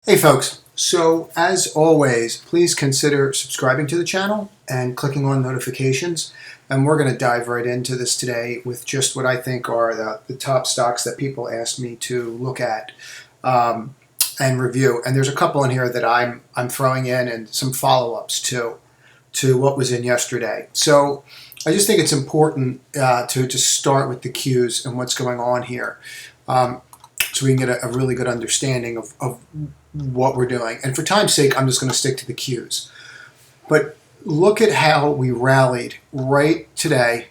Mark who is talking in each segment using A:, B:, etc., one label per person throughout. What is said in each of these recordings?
A: Hey folks, so as always, please consider subscribing to the channel and clicking on notifications. And we're going to dive right into this today with just what I think are the top stocks that people asked me to look at and review. And there's a couple in here that I'm throwing in and some follow-ups to what was in yesterday. So I just think it's important to start with the cues and what's going on here. So we can get a really good understanding of what we're doing. And for time's sake, I'm just going to stick to the cues. But look at how we rallied right today.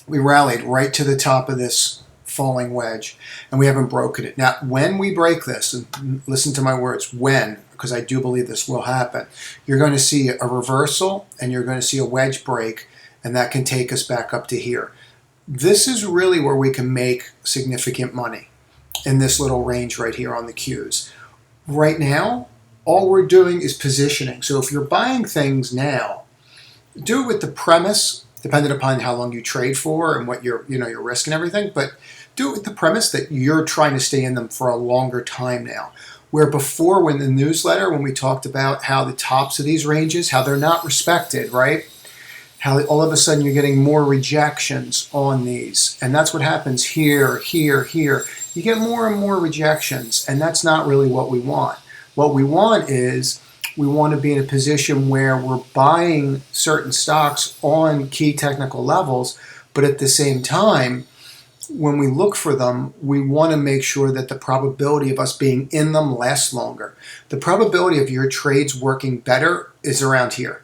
A: We rallied right to the top of this falling wedge, and we haven't broken it. Now, when we break this, and listen to my words, when, because I do believe this will happen, you're going to see a reversal, and you're going to see a wedge break, and that can take us back up to here. This is really where we can make significant money in this little range right here on the cues. Right now, all we're doing is positioning. So if you're buying things now, do it with the premise, depending upon how long you trade for and what your risk and everything, but do it with the premise that you're trying to stay in them for a longer time now. Where before, when the newsletter, when we talked about how the tops of these ranges, how they're not respected, right? How all of a sudden you're getting more rejections on these. And that's what happens here, here, here. You get more and more rejections, and that's not really what we want. What we want is we want to be in a position where we're buying certain stocks on key technical levels, but at the same time, when we look for them, we want to make sure that the probability of us being in them lasts longer. The probability of your trades working better is around here,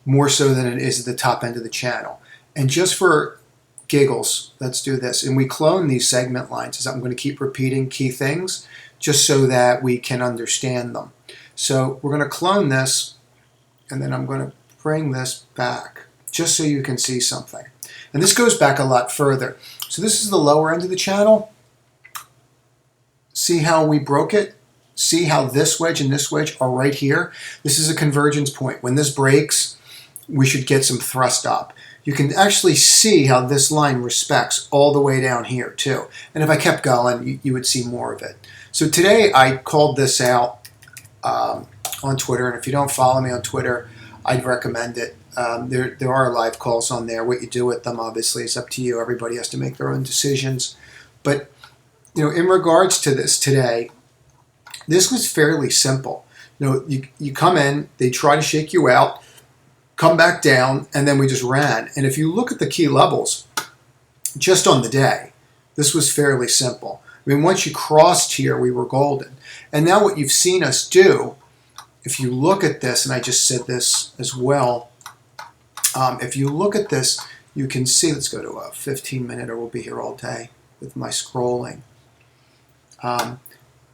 A: more so than it is at the top end of the channel. And just for giggles, let's do this. And we clone these segment lines, as I'm going to keep repeating key things just so that we can understand them. So we're going to clone this, and then I'm going to bring this back just so you can see something. And this goes back a lot further. So this is the lower end of the channel. See how we broke it? See how this wedge and this wedge are right here? This is a convergence point. When this breaks, we should get some thrust up. You can actually see how this line respects all the way down here too. And if I kept going, you would see more of it. So today I called this out on Twitter, and if you don't follow me on Twitter, I'd recommend it. There are live calls on there. What you do with them, obviously, is up to you. Everybody has to make their own decisions. But in regards to this today, this was fairly simple. You come in, they try to shake you out, come back down, and then we just ran. And if you look at the key levels, just on the day, this was fairly simple. I mean, once you crossed here, we were golden. And now what you've seen us do, if you look at this, and I just said this as well, if you look at this, you can see, let's go to a 15-minute, or we'll be here all day with my scrolling.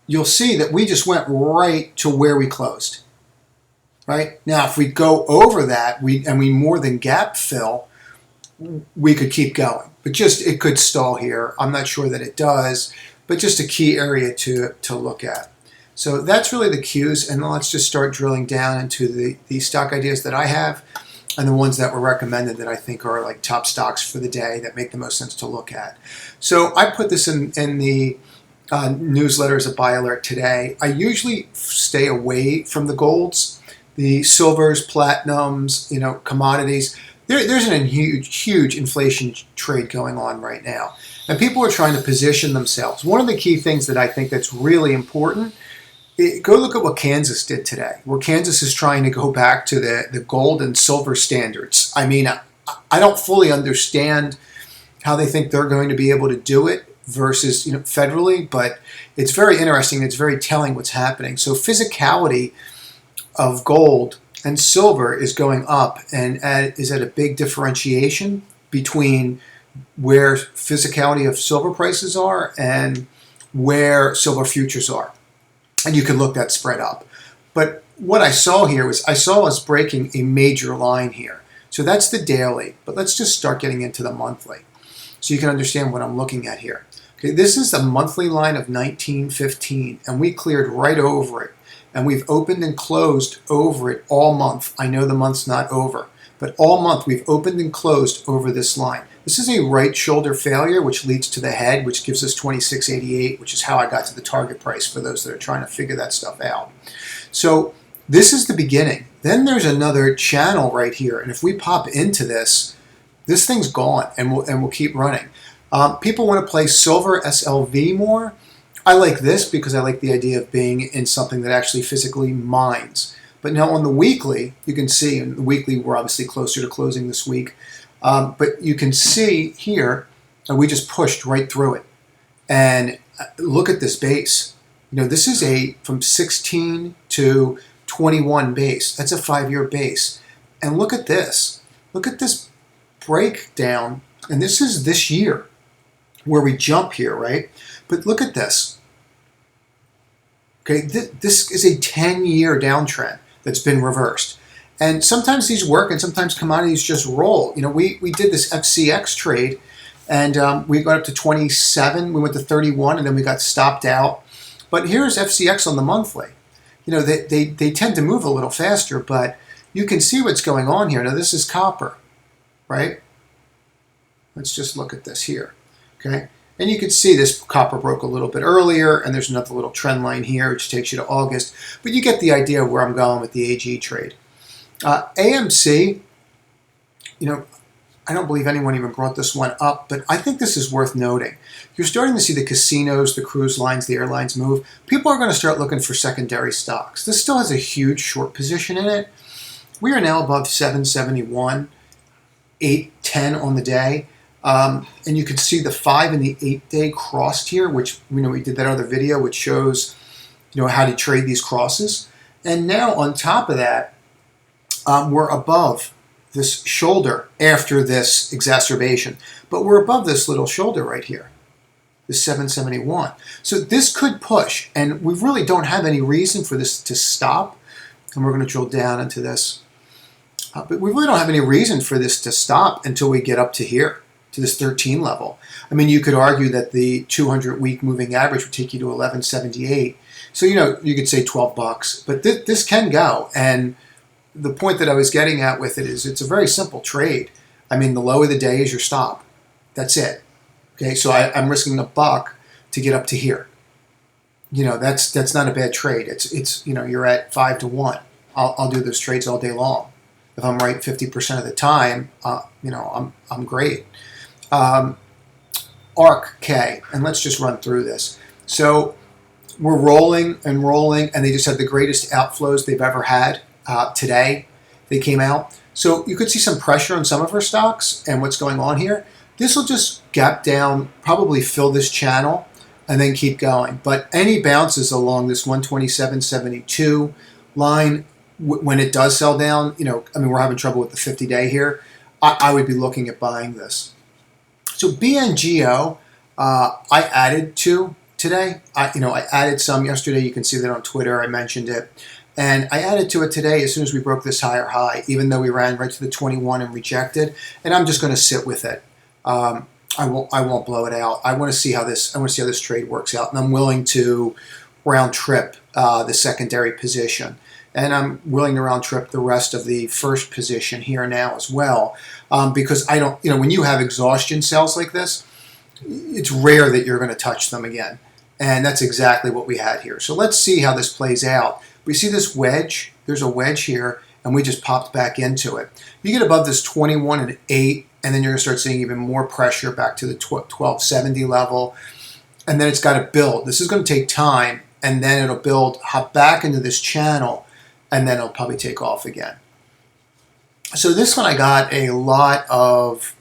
A: You'll see that we just went right to where we closed. Right? Now, if we go over that, and we more than gap fill, we could keep going. But just, it could stall here. I'm not sure that it does, but just a key area to look at. So that's really the cues, and let's just start drilling down into the stock ideas that I have and the ones that were recommended that I think are like top stocks for the day that make the most sense to look at. So I put this in the newsletter as a buy alert today. I usually stay away from the golds, the silvers, platinums, commodities. There's a huge inflation trade going on right now. And people are trying to position themselves. One of the key things that I think that's really important, go look at what Kansas did today, where Kansas is trying to go back to the gold and silver standards. I mean, I don't fully understand how they think they're going to be able to do it versus federally, but it's very interesting. It's very telling what's happening. So physicality of gold and silver is going up and is at a big differentiation between where physicality of silver prices are and where silver futures are. And you can look that spread up. But what I saw here was I saw us breaking a major line here. So that's the daily, but let's just start getting into the monthly so you can understand what I'm looking at here. Okay, this is the monthly line of 1915, and we cleared right over it. And we've opened and closed over it all month. I know the month's not over, but all month we've opened and closed over this line. This is a right shoulder failure, which leads to the head, which gives us 26.88, which is how I got to the target price for those that are trying to figure that stuff out. So this is the beginning. Then there's another channel right here, and if we pop into this, this thing's gone, and we'll keep running. People want to play silver SLV more. I like this because I like the idea of being in something that actually physically mines. But now on the weekly, you can see, in the weekly we're obviously closer to closing this week, but you can see here, we just pushed right through it. And look at this base. You know, this is from 16 to 21 base. That's a 5-year base. And look at this. Look at this breakdown. And this is this year where we jump here, right? But look at this. Okay, this is a 10-year downtrend that's been reversed. And sometimes these work and sometimes commodities just roll. You know, we did this FCX trade and we got up to 27, we went to 31, and then we got stopped out. But here's FCX on the monthly. You know, they tend to move a little faster, but you can see what's going on here. Now this is copper, right? Let's just look at this here, okay? And you can see this copper broke a little bit earlier, and there's another little trend line here, which takes you to August. But you get the idea of where I'm going with the AG trade. AMC, you know, I don't believe anyone even brought this one up, but I think this is worth noting. You're starting to see the casinos, the cruise lines, the airlines move. People are going to start looking for secondary stocks. This still has a huge short position in it. We are now above 771, 810 on the day. And you can see the 5 and the 8-day crossed here, which, you know, we did that other video which shows, you know, how to trade these crosses. And now on top of that, we're above this shoulder after this exacerbation, but we're above this little shoulder right here, this 771. So this could push, and we really don't have any reason for this to stop. And we're going to drill down into this, but we really don't have any reason for this to stop until we get up to here, to this 13 level. I mean, you could argue that the 200-week moving average would take you to 1178. So, you know, you could say 12 bucks, but this can go. And the point that I was getting at with it is it's a very simple trade. I mean, the low of the day is your stop. That's it. Okay, so I'm risking $1 to get up to here. You know, that's not a bad trade. It's you know, you're at 5 to 1. I'll do those trades all day long. If I'm right 50% of the time, you know, I'm great. ARC K, and let's just run through this. So we're rolling and rolling, and they just had the greatest outflows they've ever had. Today they came out. So you could see some pressure on some of our stocks and what's going on here. This will just gap down, probably fill this channel, and then keep going. But any bounces along this 127.72 line, when it does sell down, you know, I mean, we're having trouble with the 50-day here. I would be looking at buying this. So BNGO, I added to today. I added some yesterday. You can see that on Twitter. I mentioned it. And I added to it today as soon as we broke this higher high, even though we ran right to the 21 and rejected. And I'm just going to sit with it. I won't blow it out. I want to see how this trade works out, and I'm willing to round trip the secondary position, and I'm willing to round trip the rest of the first position here now as well, because I don't. You know, when you have exhaustion sells like this, it's rare that you're going to touch them again, and that's exactly what we had here. So let's see how this plays out. We see this wedge. There's a wedge here, and we just popped back into it. You get above this 21 and 8, and then you're going to start seeing even more pressure back to the 1270 level, and then it's got to build. This is going to take time, and then it'll build, hop back into this channel, and then it'll probably take off again. So this one I got a lot of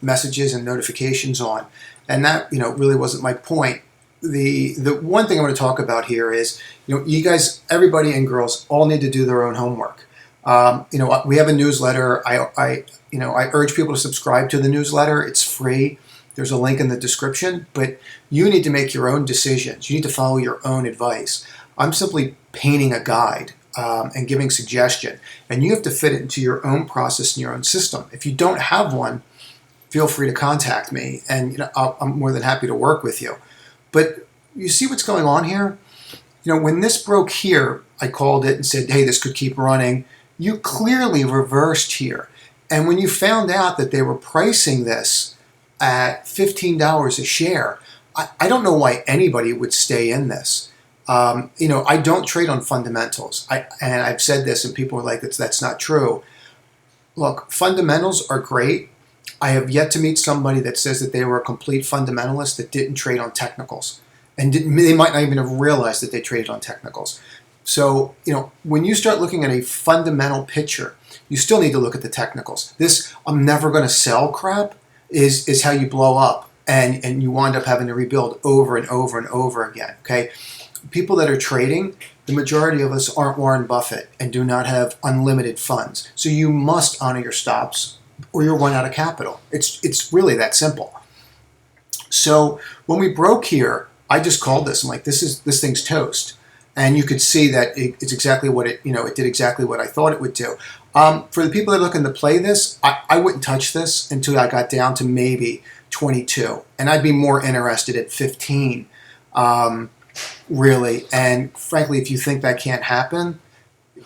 A: messages and notifications on, and that, you know, really wasn't my point. The one thing I want to talk about here is, you know, you guys, everybody and girls, all need to do their own homework. You know, we have a newsletter. I urge people to subscribe to the newsletter. It's free. There's a link in the description, but you need to make your own decisions. You need to follow your own advice. I'm simply painting a guide and giving suggestion, and you have to fit it into your own process and your own system. If you don't have one, feel free to contact me, and you know, I'm more than happy to work with you. But you see what's going on here? You know, when this broke here, I called it and said, hey, this could keep running. you clearly reversed here. And when you found out that they were pricing this at $15 a share, I don't know why anybody would stay in this. I don't trade on fundamentals. And I've said this, and people are like, that's not true. Look, fundamentals are great. I have yet to meet somebody that says that they were a complete fundamentalist that didn't trade on technicals. And they might not even have realized that they traded on technicals. So, when you start looking at a fundamental picture, you still need to look at the technicals. This "I'm never going to sell" crap is how you blow up, and you wind up having to rebuild over and over and over again. Okay, people that are trading, the majority of us aren't Warren Buffett and do not have unlimited funds. So you must honor your stops, or you'll run out of capital. It's really that simple. So when we broke here, I just called this. I'm like, this thing's toast. And you could see that it's exactly what it did exactly what I thought it would do. For the people that are looking to play this, I wouldn't touch this until I got down to maybe 22. And I'd be more interested at 15, really. And frankly, if you think that can't happen,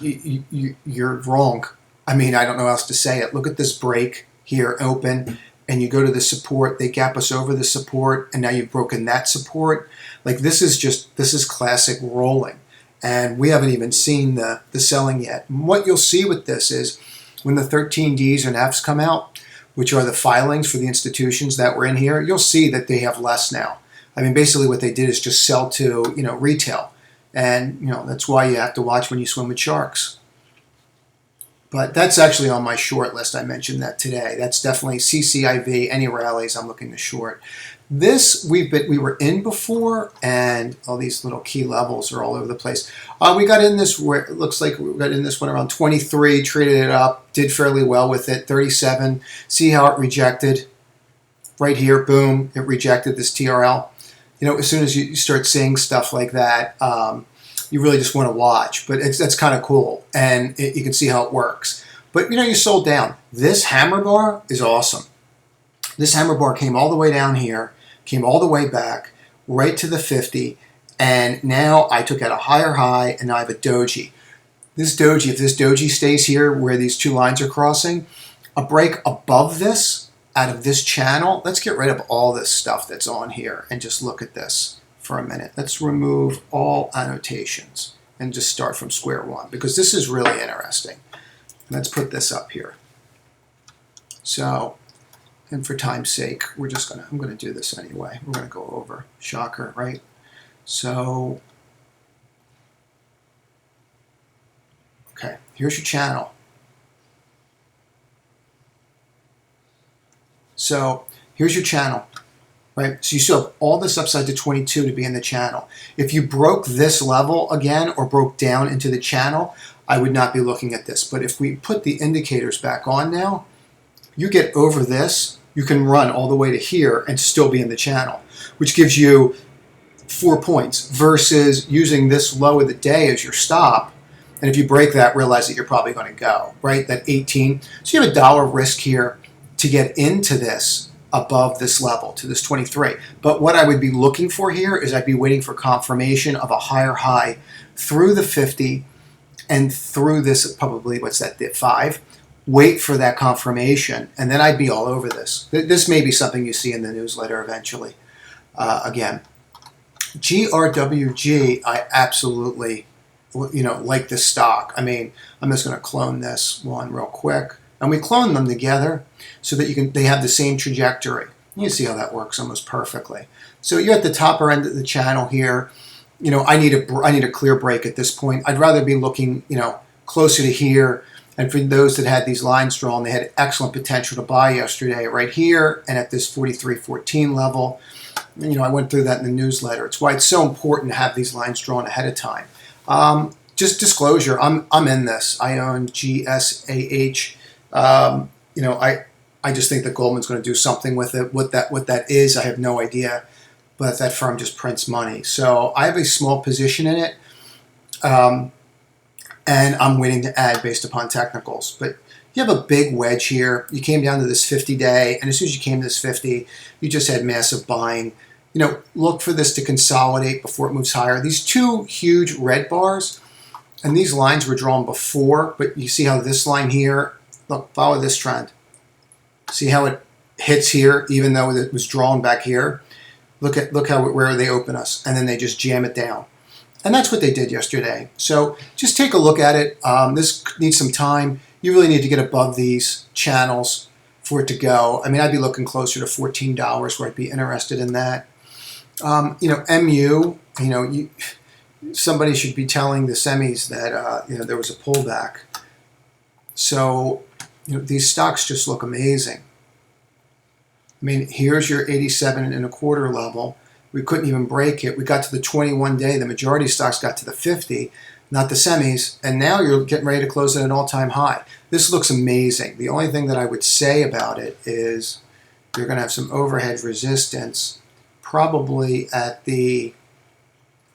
A: you're wrong. I mean, I don't know how else to say it. Look at this break here, open, and you go to the support. They gap us over the support, and now you've broken that support. Like, this is classic rolling. And we haven't even seen the selling yet. And what you'll see with this is when the 13Ds and Fs come out, which are the filings for the institutions that were in here, you'll see that they have less now. I mean, basically what they did is just sell to, retail. And, that's why you have to watch when you swim with sharks. But that's actually on my short list. I mentioned that today. That's definitely CCIV, any rallies I'm looking to short. This we were in before, and all these little key levels are all over the place. We got in this where it looks like we got in this one around 23, traded it up, did fairly well with it, 37. See how it rejected? Right here, boom, it rejected this TRL. As soon as you start seeing stuff like that, you really just want to watch. But that's kind of cool, and you can see how it works. But you sold down. This hammer bar is awesome. This hammer bar came all the way down here, came all the way back, right to the 50, and now I took out a higher high, and now I have a doji. This doji, if this doji stays here where these two lines are crossing, a break above this, out of this channel, let's get rid of all this stuff that's on here and just look at this for a minute. Let's remove all annotations and just start from square one, because this is really interesting. Let's put this up here. So, and for time's sake, I'm gonna do this anyway. We're gonna go over. Shocker, right? So, okay, here's your channel. So here's your channel, right? So you still have all this upside to 22 to be in the channel. If you broke this level again or broke down into the channel, I would not be looking at this. But if we put the indicators back on now, you get over this, you can run all the way to here and still be in the channel, which gives you 4 points versus using this low of the day as your stop. And if you break that, realize that you're probably going to go, right? That 18. So you have $1 risk here to get into this above this level, to this 23. But what I would be looking for here is I'd be waiting for confirmation of a higher high through the 50 and through this, probably, what's that, the 5. Wait for that confirmation, and then I'd be all over this. This may be something you see in the newsletter eventually. Again, GRWG, I absolutely, like this stock. I mean, I'm just going to clone this one real quick. And we clone them together so that they have the same trajectory. You see how that works almost perfectly. So you're at the top end of the channel here. I need a clear break at this point. I'd rather be looking, closer to here. And for those that had these lines drawn, they had excellent potential to buy yesterday right here and at this 43.14 level. I went through that in the newsletter. It's why it's so important to have these lines drawn ahead of time. Just disclosure, I'm in this. I own GSAH. I just think that Goldman's going to do something with it. What that is, I have no idea. But that firm just prints money. So I have a small position in it. And I'm waiting to add based upon technicals. But you have a big wedge here. You came down to this 50-day, and as soon as you came to this 50, you just had massive buying. Look for this to consolidate before it moves higher. These two huge red bars And these lines were drawn before, but you see how this line here, look, follow this trend. See how it hits here, even though it was drawn back here? Look where they open us, and then they just jam it down. And that's what they did yesterday. So just take a look at it. This needs some time. You really need to get above these channels for it to go. I mean, I'd be looking closer to $14 where I'd be interested in that. MU, somebody should be telling the semis that there was a pullback. So these stocks just look amazing. I mean, here's your 87.25 level. We couldn't even break it. We got to the 21 day. The majority of stocks got to the 50, not the semis. And now you're getting ready to close at an all-time high. This looks amazing. The only thing that I would say about it is you're going to have some overhead resistance probably at the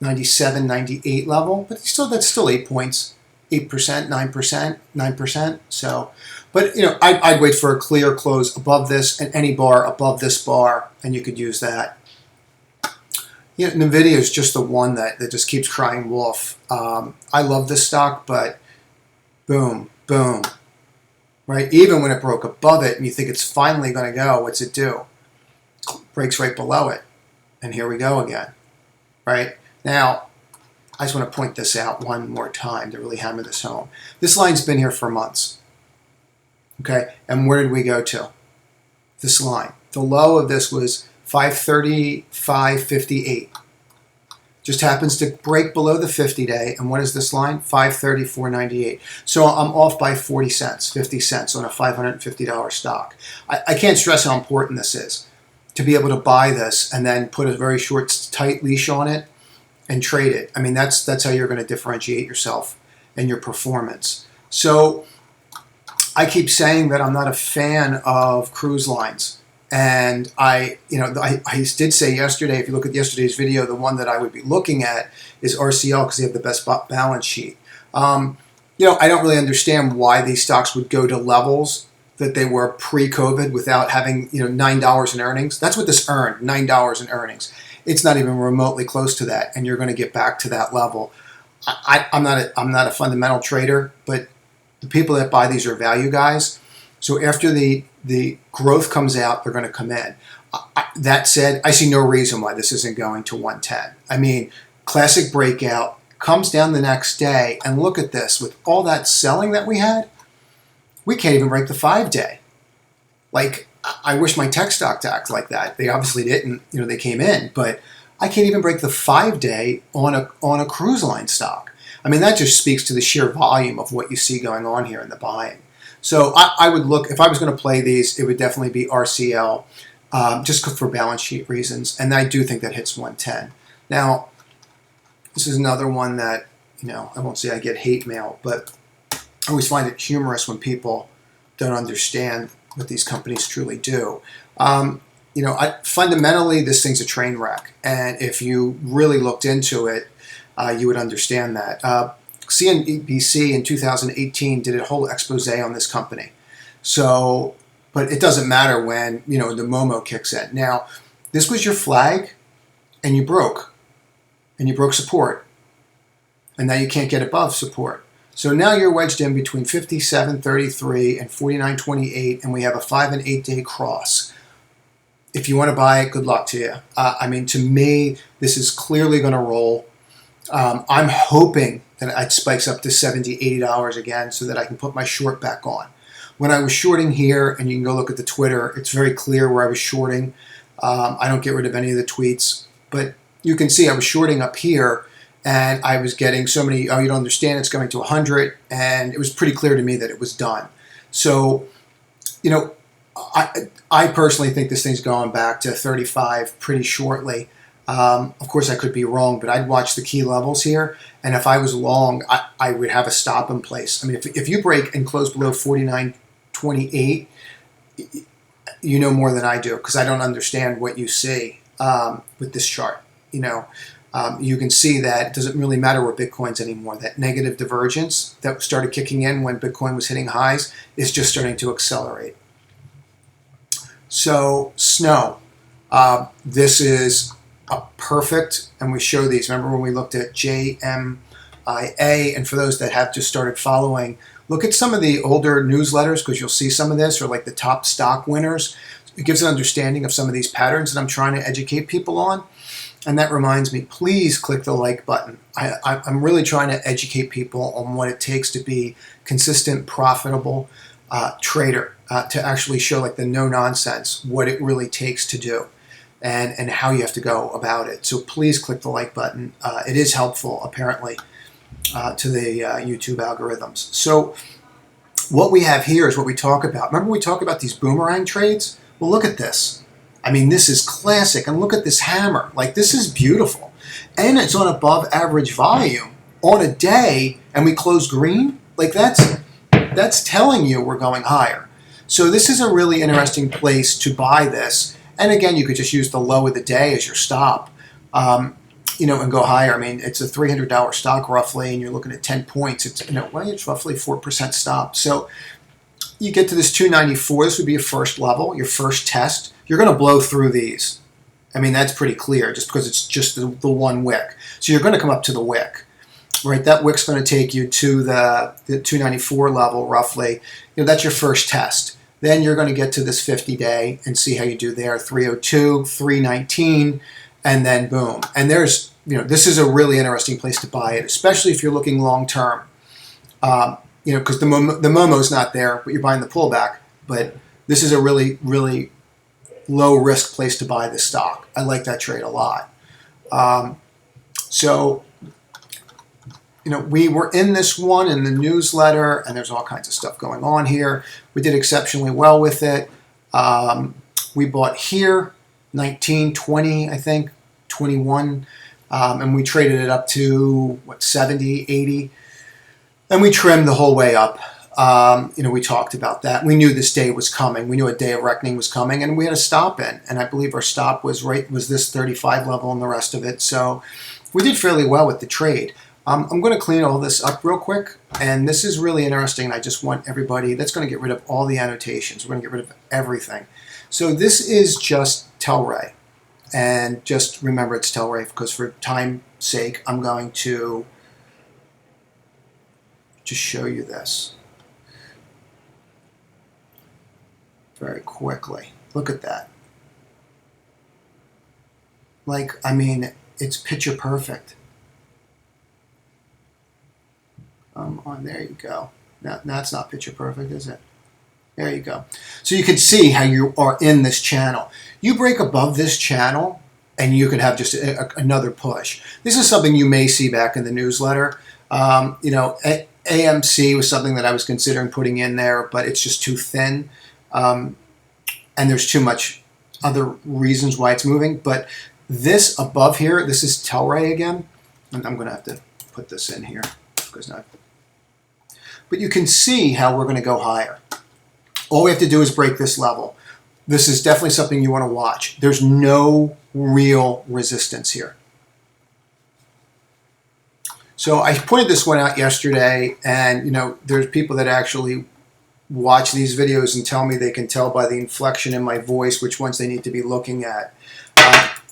A: 97, 98 level. But that's still 8 points, 8%, 9%. So, but I'd wait for a clear close above this and any bar above this bar, and you could use that. NVIDIA is just the one that just keeps crying wolf. I love this stock, but boom, boom, right? Even when it broke above it and you think it's finally going to go, what's it do? Breaks right below it. And here we go again, right? Now, I just want to point this out one more time to really hammer this home. This line's been here for months, okay? And where did we go to? This line. The low of this was 535.58. Just happens to break below the 50-day. And what is this line? 534.98. So I'm off by 40 cents, 50 cents on a $550 stock. I can't stress how important this is to be able to buy this and then put a very short, tight leash on it and trade it. I mean, that's how you're going to differentiate yourself and your performance. So I keep saying that I'm not a fan of cruise lines. And I did say yesterday, if you look at yesterday's video, the one that I would be looking at is RCL because they have the best balance sheet. I don't really understand why these stocks would go to levels that they were pre-COVID without having $9 in earnings. That's what this earned, $9 in earnings. It's not even remotely close to that, and you're going to get back to that level. I'm not a fundamental trader, but the people that buy these are value guys. So after the growth comes out, they're going to come in. That said, I see no reason why this isn't going to 110. I mean, classic breakout, comes down the next day, and look at this. With all that selling that we had, we can't even break the 5-day. Like, I wish my tech stock to act like that. They obviously didn't. They came in, but I can't even break the 5-day on a cruise line stock. I mean, that just speaks to the sheer volume of what you see going on here in the buying. So I would look, if I was going to play these, it would definitely be RCL, just for balance sheet reasons. And I do think that hits 110. Now, this is another one that, I won't say I get hate mail, but I always find it humorous when people don't understand what these companies truly do. Fundamentally, this thing's a train wreck. And if you really looked into it, you would understand that. CNBC in 2018 did a whole expose on this company. So, but it doesn't matter when, the Momo kicks in. Now, this was your flag, and you broke support. And now you can't get above support. So now you're wedged in between 57.33 and 49.28, and we have a 5 and 8 day cross. If you want to buy it, good luck to you. To me, this is clearly going to roll. I'm hoping that it spikes up to $70, $80 again so that I can put my short back on. When I was shorting here, and you can go look at the Twitter, it's very clear where I was shorting. I don't get rid of any of the tweets, but you can see I was shorting up here, and I was getting so many, oh, you don't understand, it's going to 100, and it was pretty clear to me that it was done. So, I personally think this thing's going back to 35 pretty shortly. Of course, I could be wrong, but I'd watch the key levels here, and if I was long, I would have a stop in place. I mean, if you break and close below 49.28, you know more than I do, because I don't understand what you see with this chart. You can see that it doesn't really matter where Bitcoin's anymore. That negative divergence that started kicking in when Bitcoin was hitting highs is just starting to accelerate. So, Snow, this is a perfect, and we show these. Remember when we looked at JM RIA. And for those that have just started following, look at some of the older newsletters because you'll see some of this, or like the top stock winners. It gives an understanding of some of these patterns that I'm trying to educate people on. And that reminds me, please click the like button. I'm really trying to educate people on what it takes to be consistent, profitable trader, to actually show like the no nonsense, what it really takes to do and how you have to go about it. So please click the like button. It is helpful, apparently, to the YouTube algorithms. So what we have here is what we talk about. Remember we talk about these boomerang trades? Well, look at this. I mean, this is classic. And look at this hammer. Like, this is beautiful. And it's on above average volume on a day, and we close green. Like, that's telling you we're going higher. So this is a really interesting place to buy this. And again, you could just use the low of the day as your stop, you know, and go higher. I mean, it's a $300 stock roughly, and you're looking at 10 points. It's, you know, well, it's roughly 4% stop. So you get to this 294. This would be your first level, your first test. You're going to blow through these. I mean, that's pretty clear just because it's just the one wick. So you're going to come up to the wick, right? That wick's going to take you to the 294 level roughly. You know, that's your first test. Then you're going to get to this 50-day and see how you do there. 302, 319, and then boom. And there's, you know, this is a really interesting place to buy it, especially if you're looking long term. You know, because the Momo's not there, but you're buying the pullback. But this is a really, really low risk place to buy this stock. I like that trade a lot. So, you know, we were in this one in the newsletter, and there's all kinds of stuff going on here. We did exceptionally well with it. We bought here 19, 20, I think, 21, and we traded it up to, what, 70, 80, and we trimmed the whole way up. You know, we talked about that. We knew this day was coming. We knew a day of reckoning was coming, and we had a stop in. And I believe our stop was this 35 level and the rest of it. So we did fairly well with the trade. I'm going to clean all this up real quick, and this is really interesting. I just want everybody, that's going to get rid of all the annotations. We're going to get rid of everything. So this is just Telray, and just remember it's Telray because for time's sake, I'm going to just show you this very quickly. Look at that. Like, I mean, it's picture perfect. On there you go. Now it's not picture perfect, is it? There you go. So you can see how you are in this channel. You break above this channel, and you could have just another push. This is something you may see back in the newsletter. You know, AMC was something that I was considering putting in there, but it's just too thin. And there's too much other reasons why it's moving. But this above here, this is Telray again. And I'm going to have to put this in here because now. But you can see how we're going to go higher. All we have to do is break this level. This is definitely something you want to watch. There's no real resistance here. So I pointed this one out yesterday, and you know, there's people that actually watch these videos and tell me they can tell by the inflection in my voice which ones they need to be looking at.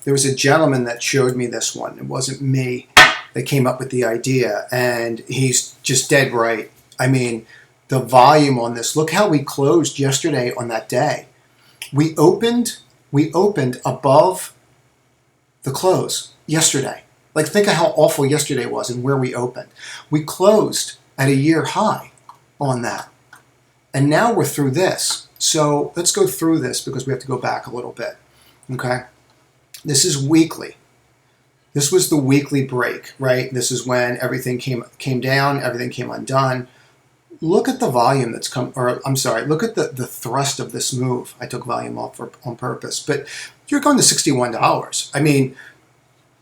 A: There was a gentleman that showed me this one. It wasn't me that came up with the idea, and he's just dead right. I mean, the volume on this, look how we closed yesterday on that day. We opened above the close yesterday. Like, think of how awful yesterday was and where we opened. We closed at a year high on that. And now we're through this. So let's go through this because we have to go back a little bit. Okay? This is weekly. This was the weekly break, right? This is when everything came down, everything came undone. Look at the volume that's come, or I'm sorry, look at the thrust of this move. I took volume off on purpose, but you're going to $61. I mean,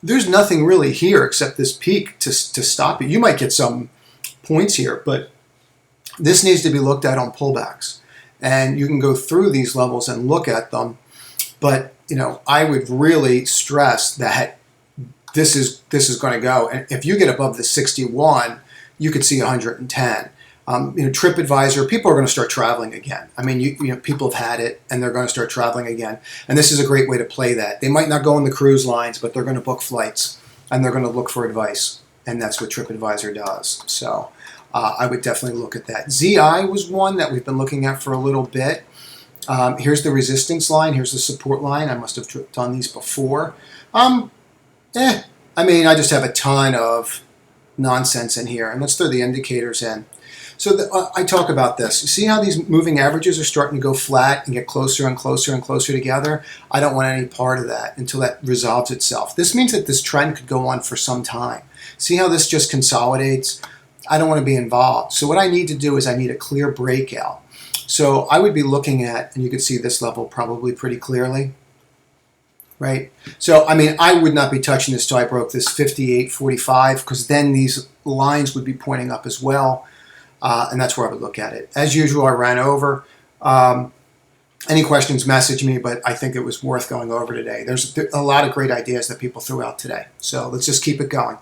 A: there's nothing really here except this peak to stop you. You might get some points here, but this needs to be looked at on pullbacks. And you can go through these levels and look at them. But, you know, I would really stress that this is going to go. And if you get above the 61, you could see 110. You know, TripAdvisor, people are going to start traveling again. I mean, you know, people have had it, and they're going to start traveling again. And this is a great way to play that. They might not go on the cruise lines, but they're going to book flights, and they're going to look for advice. and that's what TripAdvisor does. So I would definitely look at that. ZI was one that we've been looking at for a little bit. Here's the resistance line. Here's the support line. I must have done these before. I mean, I just have a ton of nonsense in here. And let's throw the indicators in. So I talk about this. See how these moving averages are starting to go flat and get closer and closer and closer together? I don't want any part of that until that resolves itself. This means that this trend could go on for some time. See how this just consolidates? I don't want to be involved. So what I need to do is I need a clear breakout. So I would be looking at, and you can see this level probably pretty clearly, right? So, I mean, I would not be touching this till I broke this 58.45, because then these lines would be pointing up as well, and that's where I would look at it. As usual, I ran over. Any questions, message me, but I think it was worth going over today. There's a lot of great ideas that people threw out today. So let's just keep it going.